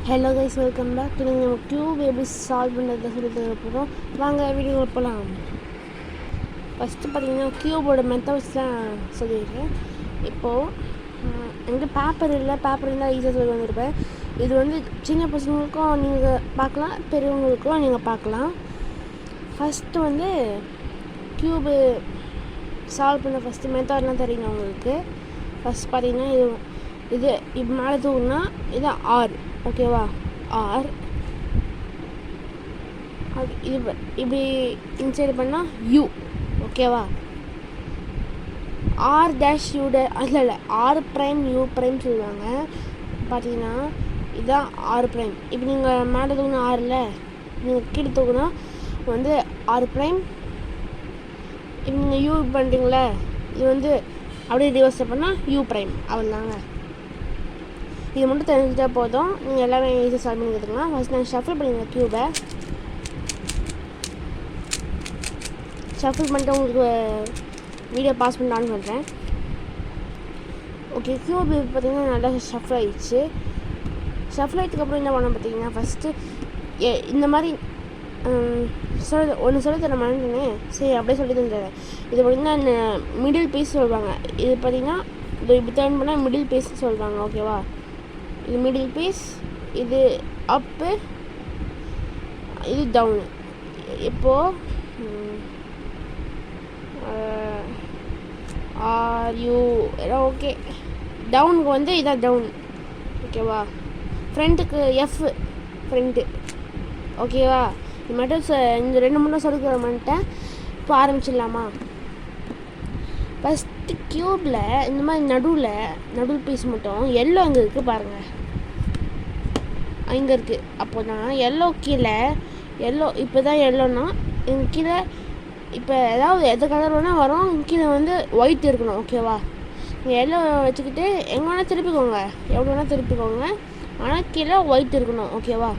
Hello guys, welcome back. நீங்கள் நம்ம cube எப்படி சால்வ் பண்ணுறதை சொல்லி தரப்போகிறோம். வாங்க வீடியோ போகலாம். ஃபஸ்ட்டு பார்த்தீங்கன்னா க்யூபோட மெத்தட்ஸ்லாம் சொல்லிடுறேன். இப்போது என்கிட்ட பேப்பர் இல்லை, பேப்பர் இருந்தால் ஈஸியாக சொல்லி வந்திருப்பேன். இது வந்து சின்ன பசங்களுக்கும் நீங்கள் பார்க்கலாம், பெரியவங்களுக்கும் நீங்கள் பார்க்கலாம். ஃபஸ்ட்டு வந்து க்யூபு சால்வ் பண்ண ஃபஸ்ட்டு மெத்தட்லாம் தெரியுங்க உங்களுக்கு. ஃபஸ்ட் பார்த்தீங்கன்னா இது இப்போ மேலே தூக்குனா இது ஆர், ஓகேவா? ஆர் இது இப்படி இன்சைடு பண்ணால் யூ, ஓகேவா? ஆர் டேஷ் யூ இல்லை ஆர் ப்ரைம் யூ ப்ரைம் சொல்லுவாங்க. பார்த்தீங்கன்னா இதுதான் ஆர் ப்ரைம். இப்போ நீங்கள் மேலே தூக்குனா ஆறில், நீங்கள் கீழே தூக்குனா வந்து ஆர் ப்ரைம். இப்போ நீங்கள் யூ பண்ணுறீங்களே, இது வந்து அப்படியே ரிவர்ஸ் பண்ணால் யூ ப்ரைம். அவ்வளோதாங்க. இது மட்டும் தெரிஞ்சுட்டா போதும், நீங்கள் எல்லாமே ஈஸியாக சால்வ் பண்ணி கற்றுக்கலாம். ஃபஸ்ட் நான் ஷஃபில் பண்ணிடுறேன் க்யூபை. ஷஃபில் பண்ணிட்டு உங்களுக்கு வீடியோ பாஸ் பண்ணி ஆன் பண்ணுறேன். ஓகே, க்யூப் பார்த்தீங்கன்னா நல்லா ஷஃபில் ஆகிடுச்சு. ஷஃபில் ஆகிடுதுக்கப்புறம் என்ன பண்ண பார்த்தீங்கன்னா, ஃபஸ்ட்டு இந்த மாதிரி ஒன்று சொல்லி தர மாட்டேனே, சரி அப்படியே சொல்லி தந்துடுறேன். இது பார்த்திங்கன்னா மிடில் பீஸ் சொல்லுவாங்க. இது பார்த்திங்கன்னா இது இப்படி டர்ன் பண்ணால் மிடில் பீஸ்ன்னு சொல்லுவாங்க, ஓகேவா? இது மிடில் பீஸ், இது அப்பு, இது டவுனு. இப்போது ஆர்யூ எல்லாம் ஓகே. டவுனுக்கு வந்து இதான் டவுன், ஓகேவா? ஃப்ரண்ட்டுக்கு எஃப் ஃப்ரண்ட்டு, ஓகேவா? இது மட்டும் இந்த 2-3 சொல்லிக்கிற மாட்டேன். இப்போ ஆரம்பிச்சிடலாமா? ஃபஸ்ட்டு க்யூப்பில் இந்த மாதிரி நடுவில் பீஸ் மட்டும் எல்லோ அங்கே இருக்குது பாருங்கள், இங்கே இருக்குது. அப்போ தான் எல்லோ கீழே எல்லோ, இப்போ தான் எல்லோன்னா இங்கே கீழே இப்போ ஏதாவது எந்த கலர் வேணால் வரும், கீழே வந்து ஒயிட் இருக்கணும், ஓகேவா? நீங்கள் எல்லோ வச்சுக்கிட்டு எங்கே வேணால் திருப்பிக்கோங்க, எவ்வளோ வேணால் திருப்பிக்கோங்க, ஆனால் கீழே ஒயிட் இருக்கணும், ஓகேவா?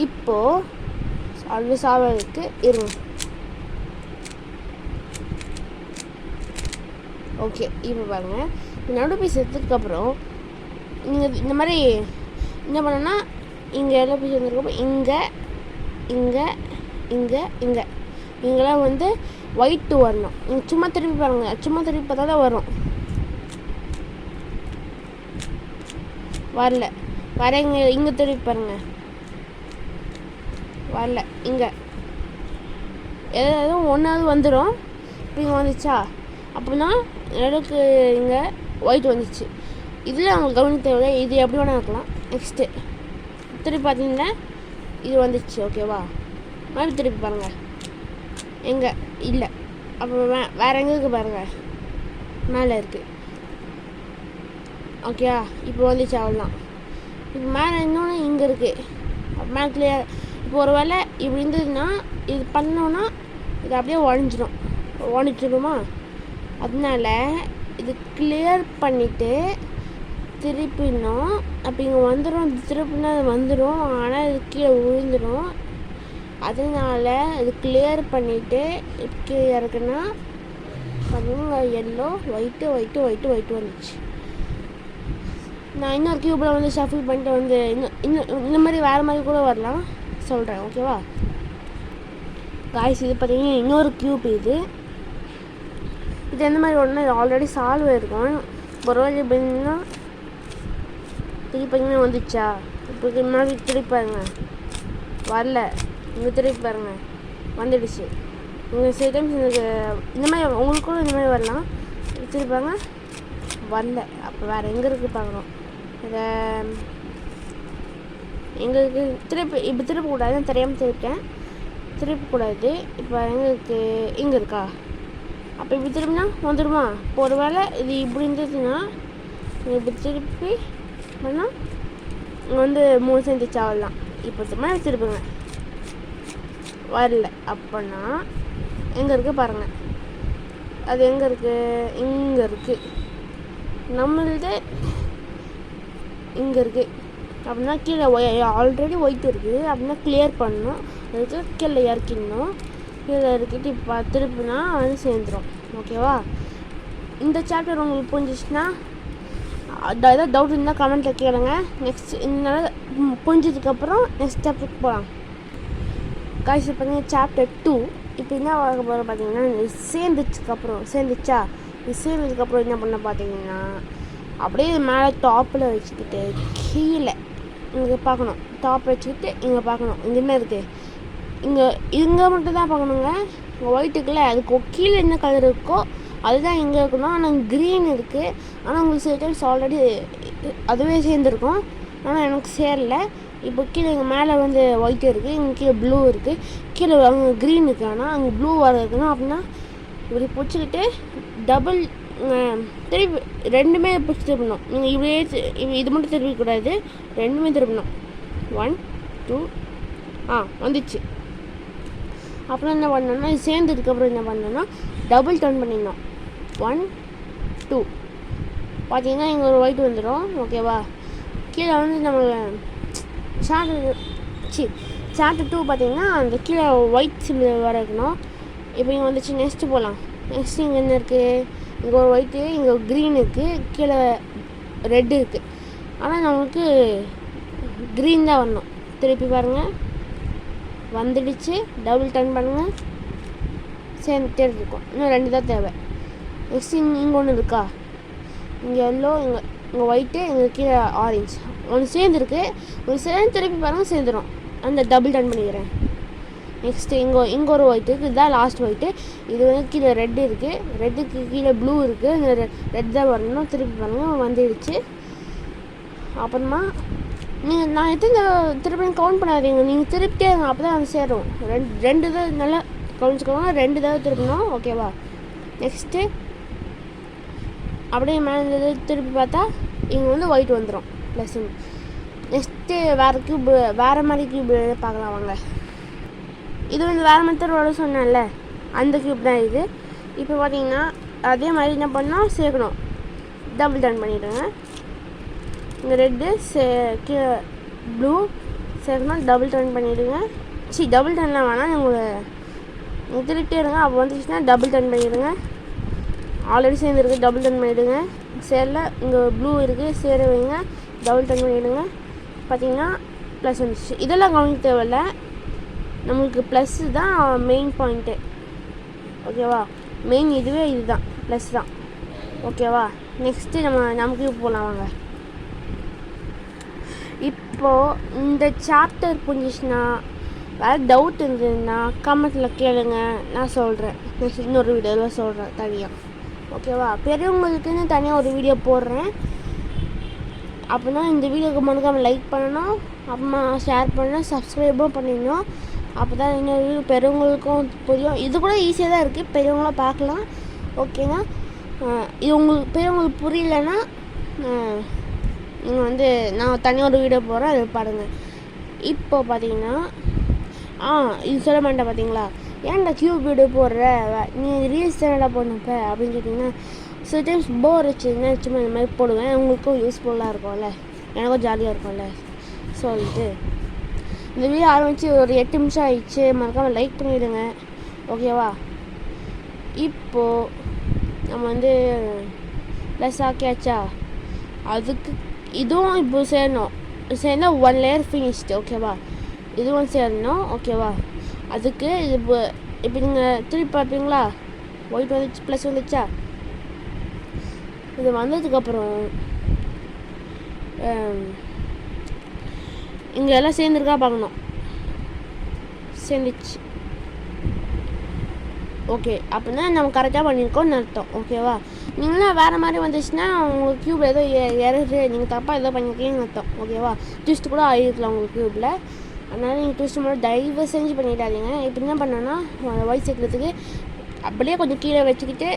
இப்போது அது சாவதுக்கு இருங்க. ஓகே, இப்போ பாருங்கள், நடு பீஸ் எடுத்ததுக்கப்புறம் நீங்கள் இந்த மாதிரி என்ன பண்ணணும்னா, இங்கே எல்லோ பீஸ் வந்துருக்கப்போ இங்கெல்லாம் வந்து ஒயிட்டு வரணும். நீங்கள் சும்மா திருப்பி பாருங்கள், சும்மா திருப்பி பார்த்தா தான் வரும். வரல, இங்கே திருப்பி பாருங்கள், வரல. இங்கே ஏதாவது ஒன்றாவது வந்துடும். இப்போ இங்கே வந்துச்சா, அப்படின்னா எனக்கு இங்கே ஒயிட் வந்துச்சு. இதில் அவங்களுக்கு கவனிக்க தேவை, இது எப்படி வேணால் இருக்கலாம். நெக்ஸ்ட்டு திருப்பி பார்த்தீங்கன்னா இது வந்துச்சு, ஓகேவா? மறுபடியும் திருப்பி பாருங்கள், எங்கே இல்லை. அப்போ வேறு எங்கே இருக்குது பாருங்கள், மேலே இருக்குது, ஓகேவா? இப்போ வந்துச்சு, அவ்வளோதான். இப்போ மேலே இன்னொன்று இங்கே இருக்குது, மேலே கிளியர். இப்போ ஒரு வேளை இப்படி இருந்ததுன்னா இது பண்ணோன்னா இது அப்படியே உடஞ்சிடுமா? அதனால இது கிளியர் பண்ணிவிட்டு திருப்பினோம். அப்போ இங்கே வந்துடும், திருப்பினா அது வந்துடும், ஆனால் இது கீழே விழுந்துடும். அதனால் இது கிளியர் பண்ணிவிட்டு கீழே இருக்குன்னா பார்த்தீங்கன்னா எல்லோ ஒயிட்டு வந்துச்சு. நான் இன்னொரு க்யூப்பில் வந்து ஷஃபில் பண்ணிட்டு வந்து இந்த மாதிரி வேறு மாதிரி கூட வரலாம் சொல்கிறேன், ஓகேவா? காய்ஸ், இது பார்த்தீங்கன்னா இன்னொரு க்யூப். இது எந்த மாதிரி ஒன்று, இது ஆல்ரெடி சால்வ் ஆகிருக்கும். ஒரு வேளை எப்படின்னா திருப்பி வந்துச்சா, இப்போ முன்னாடி திருப்பி பாருங்க, வரல. இங்கே திருப்பி பாருங்க, வந்துடுச்சு. நீங்கள் சில டைம்ஸ் எனக்கு இந்த மாதிரி உங்களுக்கும் இந்த மாதிரி வரலாம். திருப்பாங்க, வரல. அப்போ வேறு எங்கே இருக்குது பார்க்குறோம். அதை எங்களுக்கு இப்போ திருப்பக்கூடாது, தெரியாமல் திருப்பக்கூடாது. இப்போ எங்கே இருக்குது, இங்கே இருக்கா? அப்போ இப்படி திரும்பினா வந்துடுமா? இப்போ ஒரு வேளை இது இப்படி இருந்ததுன்னா இப்படி திருப்பி பண்ணால் இங்கே வந்து 3 செஞ்சிச்சு, ஆகலாம். இப்போ திருப்புங்க, வரல. அப்போனா எங்கே இருக்குது பாருங்கள், அது எங்கே இருக்குது, இங்கே இருக்குது. நம்மளது இங்கே இருக்குது. அப்படின்னா கீழே ஆல்ரெடி ஒயிட் இருக்குது, அப்படின்னா கிளியர் பண்ணணும். அதுக்கு கீழே இறக்கிடணும். கீழே இறக்கிட்டு இப்போ திருப்பினா வந்து சேர்ந்துடும், ஓகேவா? இந்த சாப்டர் உங்களுக்கு புரிஞ்சிச்சுன்னா ஏதாவது டவுட் இருந்தால் கமெண்ட்டில் கேளுங்க. நெக்ஸ்ட் இந்த புரிஞ்சதுக்கப்புறம் நெக்ஸ்ட் ஸ்டெப்புக்கு போகலாம். காய்ச்சி பார்த்தீங்கன்னா சாப்டர் 2 இப்போ என்ன ஆக போகிற பார்த்தீங்கன்னா சேர்ந்துச்சா இது சேர்ந்ததுக்கப்புறம் என்ன பண்ண பார்த்தீங்கன்னா அப்படியே மேலே டாப்பில் வச்சுக்கிட்டு கீழே இங்கே பார்க்கணும். டாப் வச்சுக்கிட்டு இங்கே பார்க்கணும். இங்கே என்ன இருக்குது, இங்கே மட்டும் தான் பார்க்கணுங்க. இங்கே ஒயிட் இருக்குல்ல, அதுக்கு கீழே என்ன கலர் இருக்கோ அதுதான் இங்கே இருக்கணும். ஆனால் க்ரீன் இருக்குது. ஆனால் உங்களுக்கு சில டைம்ஸ் ஆல்ரெடி அதுவே சேர்ந்துருக்கும், ஆனால் எனக்கு சேரல. இப்போ கீழே இங்கே மேலே வந்து ஒயிட் இருக்குது, இங்கே கீழே ப்ளூ இருக்குது, கீழே அங்கே க்ரீன் இருக்குது. ஆனால் அங்கே ப்ளூ வர இருக்கணும். அப்படின்னா இப்படி பிடிச்சிக்கிட்டு டபுள் திருப்பி ரெண்டுமே பிடிச்சி திருப்பணும். நீங்கள் இப்படியே இது மட்டும் திருப்பிக்கூடாது, ரெண்டுமே திருப்பணும். 1 2 வந்துச்சு. அப்புறம் என்ன பண்ணோன்னா இது சேர்ந்ததுக்கப்புறம் என்ன பண்ணோன்னா டபுள் டர்ன் பண்ணிடணும். 1 2 பார்த்தீங்கன்னா இங்கே ஒரு ஒயிட் வந்துடும். ஓகேவா, கீழே வந்து நம்ம சாப்டர் 2 பார்த்தீங்கன்னா அந்த கீழே ஒயிட் சிம்பிள் வர இருக்கணும். இப்போ இங்கே வந்துச்சு. நெக்ஸ்ட்டு போகலாம். நெக்ஸ்ட் இங்கே என்ன இருக்குது, இங்கே ஒரு ஒயிட்டு, இங்கே க்ரீன் இருக்குது, கீழே ரெட்டு இருக்குது. ஆனால் நம்மளுக்கு க்ரீன் தான் வரணும். திருப்பி பாருங்கள், வந்துடுச்சு. டபுள் டர்ன் பண்ணுங்கள், சேர்ந்துட்டே இருக்கும். இன்னும் 2 தான் தேவை. நெக்ஸ்ட் இங்கே ஒன்று இருக்கா, இங்கே எல்லோ, இங்கே ஒயிட்டு, இங்கே கீழே ஆரஞ்சு. ஒன்று சேர்ந்துருக்கு, ஒன்று சேர்ந்து திருப்பி பாருங்கள், சேர்ந்துடும். அந்த டபுள் டர்ன் பண்ணிக்கிறேன். நெக்ஸ்ட்டு இங்கே ஒரு ஒயிட்டு இருக்குது, இதுதான் லாஸ்ட் ஒயிட்டு. இது வந்து கீழே ரெட்டு இருக்குது, ரெட்டுக்கு கீழே ப்ளூ இருக்குது, இந்த ரெட் தான் வரணும். திருப்பி பாருங்கள், வந்துடுச்சு. அப்புறமா நான் எத்தனை திருப்பி கவுண்ட் பண்ணாதீங்க, நீங்கள் திருப்பிட்டே இருங்க, அப்போ தான் அது சேரும். ரெண்டு தான் நல்லா கவனிச்சுக்கோங்க, 2 தடவை திருப்பணும். ஓகேவா, நெக்ஸ்ட்டு அப்படியே மேலே திருப்பி பார்த்தா இங்கே வந்து ஒயிட் வந்துடும் ப்ளஸ். நெக்ஸ்ட்டு வேறு மாதிரி க்யூப் பார்க்கலாம் வாங்க. இது வந்து வேறு மெத்தடோட சொன்னேன்ல, அந்த க்யூப் தான் இது. இப்போ பார்த்தீங்கன்னா அதே மாதிரி என்ன பண்ணால் சேர்க்கணும். டபுள் டர்ன் பண்ணிவிடுங்க. இந்த ரெட்டு கீழே ப்ளூ சேர்க்கணும். டபுள் டர்ன் பண்ணிவிடுங்க. டபுள் டர்ன்லாம் வேணாம், நீங்கள் திருப்பிட்டே இருங்க. அப்போ வந்துச்சுன்னா டபுள் டர்ன் பண்ணிவிடுங்க. ஆல்ரெடி சேர்ந்துருக்கு, டபுள் டர்ன் பண்ணிவிடுங்க. சேரல, இங்கே ப்ளூ இருக்குது, சேர வைங்க, டபுள் டர்ன் பண்ணிவிடுங்க. பார்த்தீங்கன்னா ப்ளஸ் வந்துச்சு. இதெல்லாம் கவனிக்க தேவையில்லை, நம்மளுக்கு ப்ளஸ்ஸு தான் மெயின் பாயிண்ட்டு. ஓகேவா, மெயின் இதுதான் ப்ளஸ் தான். ஓகேவா, நெக்ஸ்ட்டு நமக்கு போகலாம் வாங்க. இப்போது இந்த சாப்டர் புரிஞ்சிச்சுன்னா, வேறு டவுட் இருந்ததுன்னா கமெண்ட்டில் கேளுங்க, நான் சொல்கிறேன். நெக்ஸ்ட் இன்னொரு வீடியோவில் சொல்கிறேன் தனியாக. ஓகேவா, பெரியவங்களுக்குன்னு தனியாக ஒரு வீடியோ போடுறேன். அப்படின்னா இந்த வீடியோக்கு மறக்காமல் லைக் பண்ணணும், அப்புறமா ஷேர் பண்ணணும், சப்ஸ்கிரைபும் பண்ணிடணும். அப்போ தான் இன்னொரு வீடியோ பெரியவங்களுக்கும் புரியும். இது கூட ஈஸியாக தான் இருக்குது, பெரியவங்களாம் பார்க்கலாம். ஓகேங்க, இது பெரியவங்களுக்கு புரியலன்னா நீங்கள் வந்து நான் தனியாக ஒரு வீடியோ போடுறேன், அதை பாருங்கள். இப்போ பார்த்தீங்கன்னா இது சொல்ல மாட்டேன் பார்த்தீங்களா, ஏன்டா க்யூப் வீடியோ போடுற, நீ ரீல்ஸ் தானடா போடணுப்ப அப்படின்னு கேட்டிங்கன்னா, சில டைம்ஸ் போர் வச்சுருந்தா சும்மா இந்த மாதிரி போடுவேன். உங்களுக்கும் யூஸ்ஃபுல்லாக இருக்கும்ல, எனக்கும் ஜாலியாக இருக்கும்ல சொல்லிட்டு இந்த வீடியோ ஆரம்பித்து ஒரு 8 நிமிஷம் ஆயிடுச்சு. மறக்காமல் லைக் பண்ணிவிடுங்க. ஓகேவா, இப்போது நம்ம வந்து ப்ளஸ் ஆக்கியாச்சா, அதுக்கு இதுவும் இப்போ சேர்ந்தா 1 லேயர் ஃபினிஷ்டு. ஓகேவா, இதுவும் சேரணும். ஓகேவா, அதுக்கு இது இப்போ நீங்கள் திருப்பி பார்ப்பீங்களா, ஒயிட் வந்துச்சு, ப்ளஸ் வந்துச்சா. இது வந்ததுக்கப்புறம் இங்கே எல்லாம் சேர்ந்துருக்கா பார்க்கணும். சேர்ந்துச்சு. ஓகே, அப்படின்னா நம்ம கரெக்டாக பண்ணியிருக்கோம்னு அர்த்தம். ஓகேவா, நீங்களாம் வேறு மாதிரி வந்துச்சுன்னா உங்கள் க்யூப் ஏதோ இறகு, நீங்கள் தப்பாக ஏதோ பண்ணியிருக்கீங்கன்னு அர்த்தம். ஓகேவா, ட்விஸ்ட் கூட ஆகிருக்கலாம் உங்கள் க்யூப்பில். அதனால் நீங்கள் ட்விஸ்ட் மட்டும் தயவு செஞ்சு பண்ணிடாதீங்க. இப்போ என்ன பண்ணோன்னா ஒயிட் சேர்க்குறதுக்கு அப்படியே கொஞ்சம் கீழே வச்சுக்கிட்டு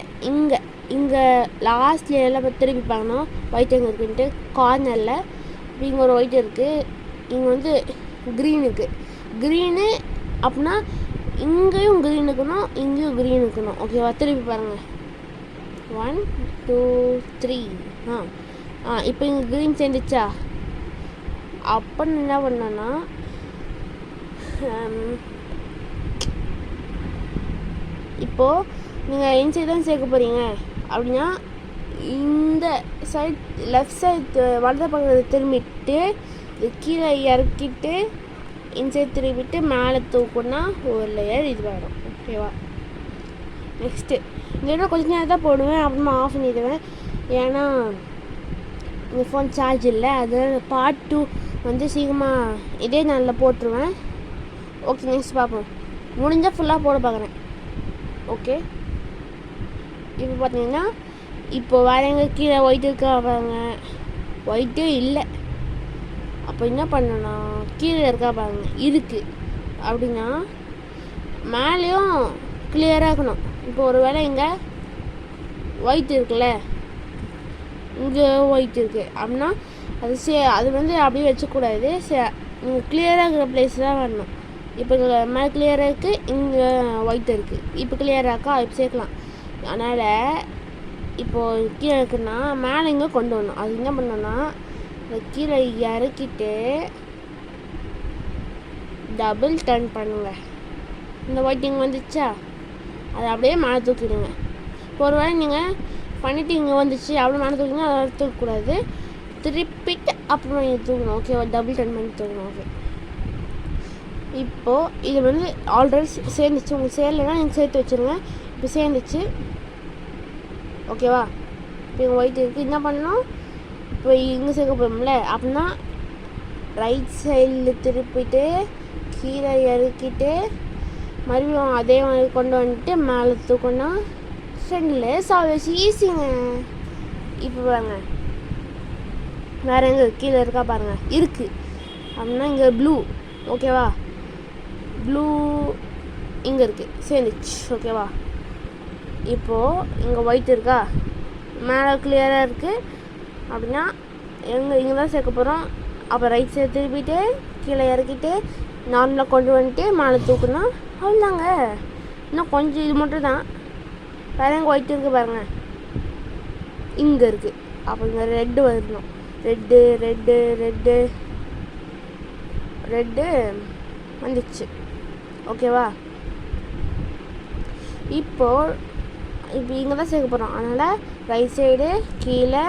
இங்கே லாஸ்ட்டில் எல்லாம் திருப்பி பார்க்கணும் ஒயிட் எங்கே இருக்குன்ட்டு. கார்னரில் இங்கே ஒரு ஒயிட் இருக்குது, இங்கே வந்து க்ரீன் இருக்குது. க்ரீனு அப்படின்னா இங்கேயும் க்ரீன் இருக்கணும், இங்கேயும் க்ரீன் இருக்கணும். ஓகேவா, திருப்பி பாருங்கள். 1 2 3 இப்போ இங்கே க்ரீன் சேர்ந்துச்சா. அப்போ என்ன பண்ணோன்னா இப்போது நீங்கள் இன்சைட் தான் சேர்க்க போகிறீங்க அப்படின்னா இந்த சைட் லெஃப்ட் சைட் வலது பக்கத்தை திரும்பிட்டு இது கீழே இறக்கிட்டு இன்சைட் திரும்பிட்டு மேலே தூக்குனா ஒரு லேயர் இதுவாகிடும். ஓகேவா? நெக்ஸ்ட்டு இந்த கொஞ்சம் நேரம் தான் போடுவேன், அப்புறமா ஆஃப் பண்ணிடுவேன். ஏன்னா இந்த ஃபோன் சார்ஜ் இல்லை. அதனால் பார்ட் 2 வந்து சீக்கிரமாக இதே நாளில் போட்டுருவேன். ஓகே, நெக்ஸ்ட் பார்ப்போம். முடிஞ்சால் ஃபுல்லாக போட பார்க்குறேன். ஓகே, இப்போ பார்த்தீங்கன்னா இப்போ வேறு எங்கே கீழே ஒயிட் இருக்கா பாருங்க, ஒயிட்டே இல்லை. அப்போ என்ன பண்ணணும்னா கீழே இருக்கா பாருங்க இருக்குது அப்படின்னா மேலேயும் கிளியராக இருக்கணும். இப்போ ஒரு வேளை இங்கே ஒயிட் இருக்குல்ல, இங்கே ஒயிட் இருக்குது அப்படின்னா அது வந்து அப்படியே வச்சக்கூடாது. நீங்கள் கிளியராக இருக்கிற பிளேஸ் தான் வரணும். இப்போ மேலே கிளியராக இருக்குது, இங்கே ஒயிட் இருக்குது. இப்போ கிளியராக இருக்கா, இப்போ சேர்க்கலாம். அதனால் இப்போது கீழே இருக்குன்னா மேலே இங்கே கொண்டு வரணும். அது என்ன பண்ணோன்னா இந்த கீழே இறக்கிட்டு டபுள் டர்ன் பண்ணுங்க. இந்த ஒயிட் இங்கே வந்துச்சா, அதை அப்படியே மேலே தூக்கிடுங்க. இப்போ ஒரு வேளை நீங்கள் பண்ணிவிட்டு இங்கே வந்துச்சு அப்படியே மேலே தூக்கினா அதை தூக்கக்கூடாது, திருப்பிட்டு அப்புறம் நீங்கள் தூக்கணும். ஓகே, டபுள் டர்ன் பண்ணி தூக்கணும். ஓகே, இப்போது இது வந்து ஆல்ரெடி சேர்ந்துச்சு. உங்களுக்கு சேரலைன்னா நீங்கள் சேர்த்து வச்சுருங்க. இப்போ சேர்ந்துச்சு. ஓகேவா? இப்போ இங்கே ஒயிட் இருக்குது. என்ன பண்ணணும், இப்போ இங்கே சேர்க்க போகிறோம்ல, அப்படின்னா ரைட் சைடில் திருப்பிட்டு கீழே இறக்கிட்டு மறுபடியும் அதே மாதிரி கொண்டு வந்துட்டு மேலே தூக்கணும்னா ஃப்ரெண்டில் சால்வ் ஈஸிங்க. இப்போ பாருங்க, வேறு எங்கே கீழே இருக்கா பாருங்கள், இருக்குது அப்படின்னா இங்கே ப்ளூ. ஓகேவா? ப்ளூ இங்கே இருக்குது, சேர்ந்துச்சு. ஓகேவா? இப்போது இங்கே ஒயிட் இருக்கா, மேலே கிளியராக இருக்குது அப்படின்னா இங்கே தான் சேர்க்க போகிறோம். அப்போ ரைட் சைடு திருப்பிட்டு கீழே இறக்கிட்டு நார்மலாக கொண்டு வந்துட்டு மேலே தூக்குனா அவ்வளோதாங்க. இன்னும் கொஞ்சம் இது மட்டும் தான். வேறு எங்கே ஒயிட் இருக்குது பாருங்கள், இங்கே இருக்குது. அப்போ இங்கே ரெட்டு வரணும். ரெட்டு ரெட்டு ரெட்டு ரெட்டு வந்துச்சு. ஓகேவா? இப்போது இங்கே தான் சேர்க்க போகிறோம். அதனால் ரைட் சைடு கீழே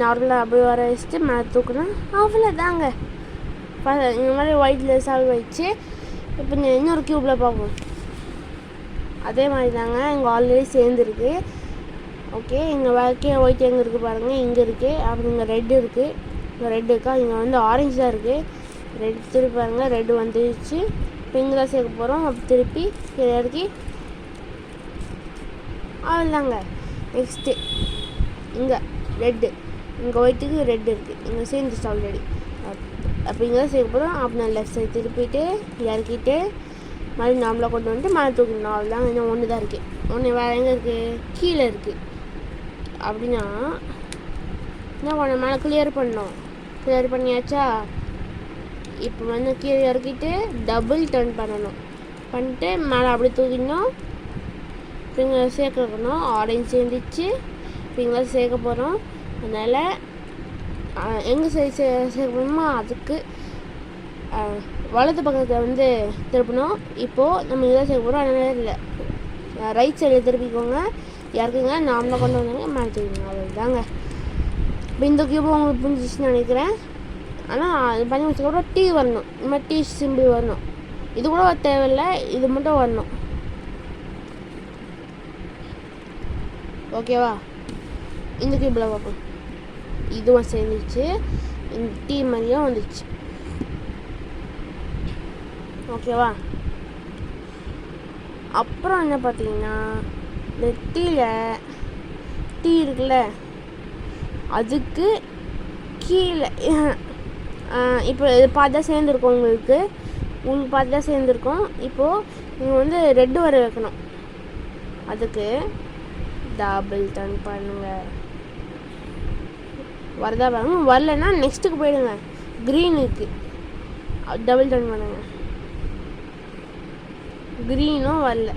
நார்மலாக அப்படி வர வச்சுட்டு மேலே தூக்கணும். அவ்வளோதாங்க. இந்த மாதிரி ஒயிட்டில் சால்வ் ஆயிடுச்சு. இப்போ இன்னொரு க்யூப்பில் பார்ப்போம். அதே மாதிரி தாங்க, இங்கே ஆல்ரெடி சேர்ந்துருக்கு. ஓகே, இங்கே கீழே ஒயிட் எங்கே இருக்குது பாருங்கள், இங்கே இருக்குது. அப்புறம் இங்கே ரெட்டு இருக்குது. இங்கே ரெட்டு இருக்கா, இங்கே வந்து ஆரஞ்சு தான் இருக்குது. ரெட் திருப்பி பாருங்கள், ரெட்டு வந்துடுச்சு. இப்போ இங்கே தான் சேர்க்க போகிறோம். அப்படி திருப்பி கீழே இறக்கி அவ்வளோதாங்க. நெக்ஸ்ட்டு இங்கே ரெட்டு, இங்கே ஒயிட்டுக்கு ரெட்டு இருக்குது, இங்கே சேர்ந்துச்சு ஆல்ரெடி. அப்போ இங்கே தான் சேர்க்க போகிறோம். அப்போ நான் லெஃப்ட் சைடு திருப்பிட்டு இறக்கிட்டு மறுபடியும் நார்மலாக கொண்டு வந்துட்டு மேலே தூக்கணும். அவ்வளோதாங்க. இன்னும் ஒன்று தான் இருக்குது. ஒன்று வேறு எங்கே இருக்குது, கீழே இருக்குது. அப்படின்னா என்ன பண்ண, மேலே கிளியர் பண்ணோம். கிளியர் பண்ணியாச்சா? இப்போ வந்து கீழே இறக்கிட்டு டபுள் டர்ன் பண்ணணும். பண்ணிட்டு மேலே அப்படி தூக்கிடணும். இப்போ இங்கே சேர்க்கணும். ஆரஞ்சு சேர்ந்துச்சு. இப்போ இங்கே சேர்க்க போகிறோம். அதனால் எங்கே சேர்க்கணுமோ அதுக்கு வலது பக்கத்தை வந்து திருப்பணும். இப்போது நம்ம இங்கே தான் சேர்க்க போகிறோம். அதனால் இல்லை, ரைட் சைடில் திருப்பிக்கோங்க, இறக்குங்க, நார்மலாக கொண்டு வந்தாங்க, மேலே தூக்கிங்க. அவ்வளோதாங்க. இப்போ இந்த கியூப் உங்களுக்கு புரிஞ்சிச்சுன்னு நினைக்கிறேன். ஆனால் அது பண்ணி வச்சுக்கப்புறம் டீ வரணும். இந்த மாதிரி டீ சிம்பிள் வரணும். இது கூட தேவையில்லை, இது மட்டும் வரணும். ஓகேவா? இந்த கியூப்பில் பார்ப்போம். இதுவும் சேர்ந்துச்சு, இந்த டீ மாதிரியும் வந்துச்சு. ஓகேவா? அப்புறம் என்ன பார்த்தீங்கன்னா, இந்த டீ இருக்குல்ல, அதுக்கு கீழே இப்போ இது பார்த்தா சேர்ந்துருக்கோம். உங்களுக்கு பார்த்தா சேர்ந்துருக்கோம். இப்போது நீங்கள் வந்து ரெட்டு வர வைக்கணும். அதுக்கு டபுள் டர்ன் பண்ணுங்கள். வரதா பாருங்க. வரலன்னா நெக்ஸ்ட்டுக்கு போயிடுங்க. க்ரீனுக்கு டபுள் டர்ன் பண்ணுங்க. க்ரீனும் வரல.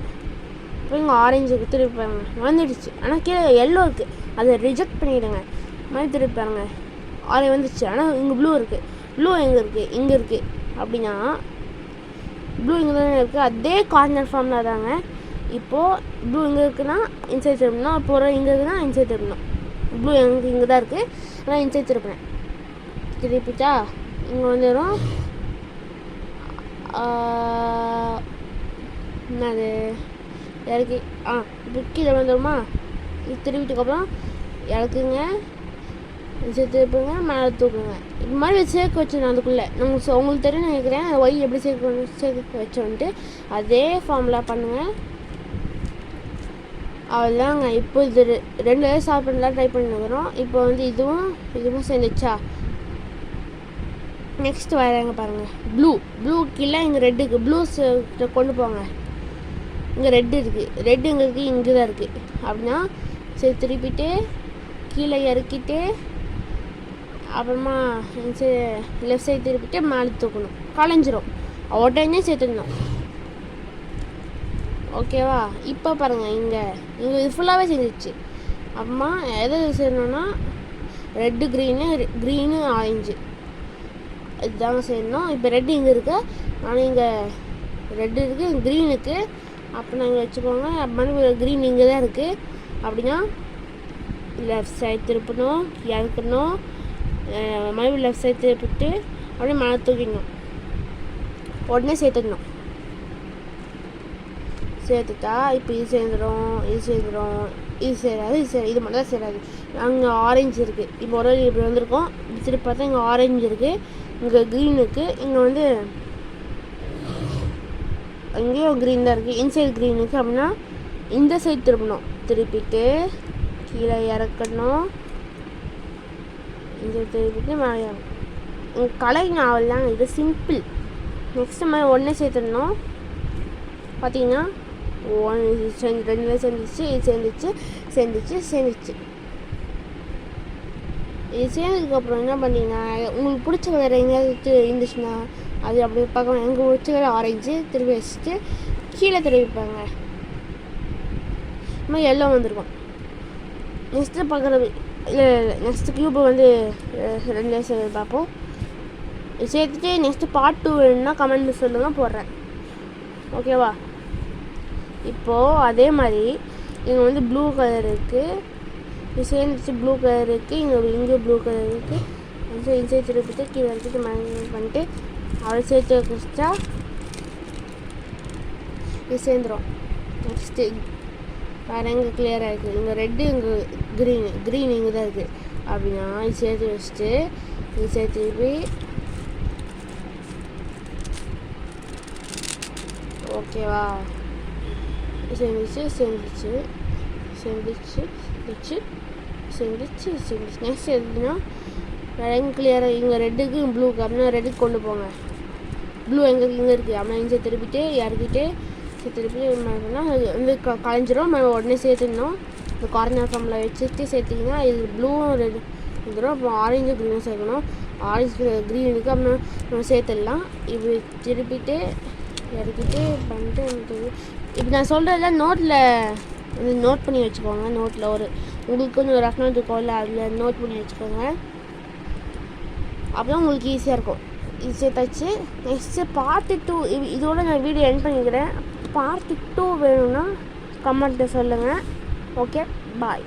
இப்போ இங்கே ஆரஞ்சுக்கு திருப்பி பாருங்க, வந்துடுச்சு. ஆனால் கீழே எல்லோ இருக்குது, அதை ரிஜெக்ட் பண்ணிவிடுங்க. மாதிரி திருப்பி பாருங்க, ஆரஞ்சு வந்துடுச்சு. ஆனால் இங்கே ப்ளூ இருக்குது. ப்ளூ எங்கே இருக்குது, இங்கே இருக்குது. அப்படின்னா ப்ளூ இங்கே தானே இருக்குது. அதே கார்னர் ஃபார்மில் தாங்க. இப்போது ப்ளூ இங்கே இருக்குன்னா இன்சைட் திரும்பணும். இப்போ இங்கே இருக்குன்னா இன்சைட் திரும்பணும். ப்ளூ எனக்கு இங்கே தான் இருக்குது. ஆனால் இன்சைட் திருப்பினேன். திருப்பிட்டா இங்கே வந்துடும். என்னது இறக்கி இப்போ கீழே வந்துடுமா? இது திருப்பிட்டுக்கப்புறம் இறக்குங்க, திருப்புங்க, மேலே தூக்குங்க. இது மாதிரி சேர்க்க வச்சிடணும். அதுக்குள்ளே உங்களுக்கு தெரியும் நினைக்கிறேன் ஒய் எப்படி சேர்க்க வச்சோன்ட்டு. அதே ஃபார்முலா பண்ணுங்கள். அவ்வளோதாங்க. இப்போ இது 2 சாப்பிட்லாம் ட்ரை பண்ணிக்கிறோம். இப்போ வந்து இதுவும் சேர்ந்துச்சா? நெக்ஸ்ட் வராங்க பாருங்கள். ப்ளூ கீழே இங்கே ரெட்டுக்கு ப்ளூ கொண்டு போங்க. இங்கே ரெட்டு இருக்குது. ரெட்டு இங்கே இருக்குது, இங்கே தான் இருக்குது. அப்படின்னா சரி திருப்பிட்டு கீழே இறக்கிட்டு அப்புறமா லெஃப்ட் சைடு திருப்பிட்டு மேலே தூக்கணும். கலைஞ்சிரும். உடனே சேர்த்துக்கணும். ஓகேவா? இப்போ பாருங்கள் இங்கே இது ஃபுல்லாகவே செஞ்சிச்சு. அப்புறமா எதை செய்யணுன்னா ரெட்டு க்ரீனு ஆரஞ்சு இதுதாங்க செய்யணும். இப்போ ரெட்டு இங்கே இருக்குது, ஆனால் இங்கே ரெட்டு இருக்குது, க்ரீனுக்கு அப்போ நாங்கள் வச்சுக்கோங்க. மறுபடியும் க்ரீன் இங்கே தான் இருக்குது. அப்படின்னா லெஃப்ட் சைடு திருப்பணும், இறக்கணும், மறுபடியும் லெஃப்ட் சைடு திருப்பிட்டு அப்படியே மேலே தூக்கிடணும். உடனே சேர்த்துக்கணும். சேர்த்துட்டா இப்போ இது சேர்ந்துடும், இது சேராது, இது மட்டும் தான் சேராது. அங்கே ஆரஞ்சு இருக்குது. இப்போ ஒரு இப்படி வந்திருக்கோம். இப்படி திருப்பி பார்த்தா இங்கே ஆரஞ்சு இருக்குது, இங்கே க்ரீன் இருக்குது, இங்கே வந்து அங்கேயும் க்ரீன் தான் இருக்குது. இன்சைட் க்ரீன் இருக்குது. அப்படின்னா இந்த சைடு திருப்பணும். திருப்பிட்டு கீழே இறக்கணும், இந்த திருப்பிட்டு மேலே இறக்கணும். கலைங்க அவ்வளோதாங்க. இது சிம்பிள். நெக்ஸ்ட்டு மாதிரி உடனே சேர்த்துடணும். பார்த்தீங்கன்னா 2 சேர்ந்துச்சு, இது சேர்ந்துச்சு. இது சேர்ந்ததுக்கப்புறம் என்ன பண்ணிங்கன்னா உங்களுக்கு பிடிச்ச வேறு எங்கேயாவது இருந்துச்சுன்னா அது அப்படி பார்க்கணும். எங்கள் பிடிச்ச வேறு ஆரஞ்சு திருப்பி வச்சுட்டு கீழே திருப்பிப்பாங்க. இது மாதிரி எல்லாம் வந்திருக்கும். நெக்ஸ்ட்டு பார்க்குறது இல்லை நெக்ஸ்ட்டு க்யூப்பை வந்து 2 சேர்த்து பார்ப்போம். சேர்த்துட்டு நெக்ஸ்ட்டு பார்ட் 2 வேணும்னா கமெண்ட் சொல்லுங்கள், போடுறேன். ஓகேவா? இப்போது அதே மாதிரி இங்கே வந்து ப்ளூ கலர் இருக்குது, இது சேர்ந்துச்சு. ப்ளூ கலர் இருக்குது, இங்கே ப்ளூ கலர் இருக்குது. இன்சைட் திருப்பிட்டு கீழே எடுத்துட்டு மேனேஜ் பண்ணிட்டு அவளை சேர்த்து வச்சா இது சேர்ந்துடும். நெக்ஸ்ட்டு வேறு எங்கே கிளியராக இருக்குது? இங்கே ரெட்டு, இங்கே க்ரீன் இங்கே தான் இருக்குது. அப்படின்னா இது சேர்த்து வச்சுட்டு இது சேர்த்து திருப்பி ஓகேவா? சேர்ந்துச்சு. நெக்ஸ்ட் எதுனா வேறு கிளியராக இங்கே ரெட்டுக்கு ப்ளூக்கு அப்படின்னா ரெட்டுக்கு கொண்டு போங்க. ப்ளூ இங்கே இருக்குது. அப்படின்னா இங்கே திருப்பிட்டு இறக்கிட்டு திருப்பி அது வந்து கலைஞ்சிரும். நம்ம உடனே சேர்த்துடணும். இந்த கார்னர் ஃபார்மில் வச்சுட்டு சேர்த்திங்கன்னா இது ப்ளூவும் ரெட் வந்துடும். அப்புறம் ஆரஞ்சு க்ரீனும் சேர்க்கணும். ஆரஞ்சு க்ரீனுக்கு அப்படின்னா நம்ம சேர்த்துடலாம். இப்படி திருப்பிட்டு இறக்கிட்டு பண்ணிட்டு இப்போ நான் சொல்கிறதெல்லாம் நோட்டில் வந்து நோட் பண்ணி வச்சுக்கோங்க. நோட்டில் உங்களுக்கு வந்து ஒரு ரஃப் நோட் இருக்கும்ல, அதில் நோட் பண்ணி வச்சுக்கோங்க. அப்போ உங்களுக்கு ஈஸியாக இருக்கும். ஈஸியாக தச்சு நெக்ஸ்ட்டு பார்ட் 2 இதோட நான் வீடியோ எண்ட் பண்ணிக்கிறேன். பார்ட் 2 வேணும்னா கமெண்ட்டில் சொல்லுங்கள். ஓகே, பாய்.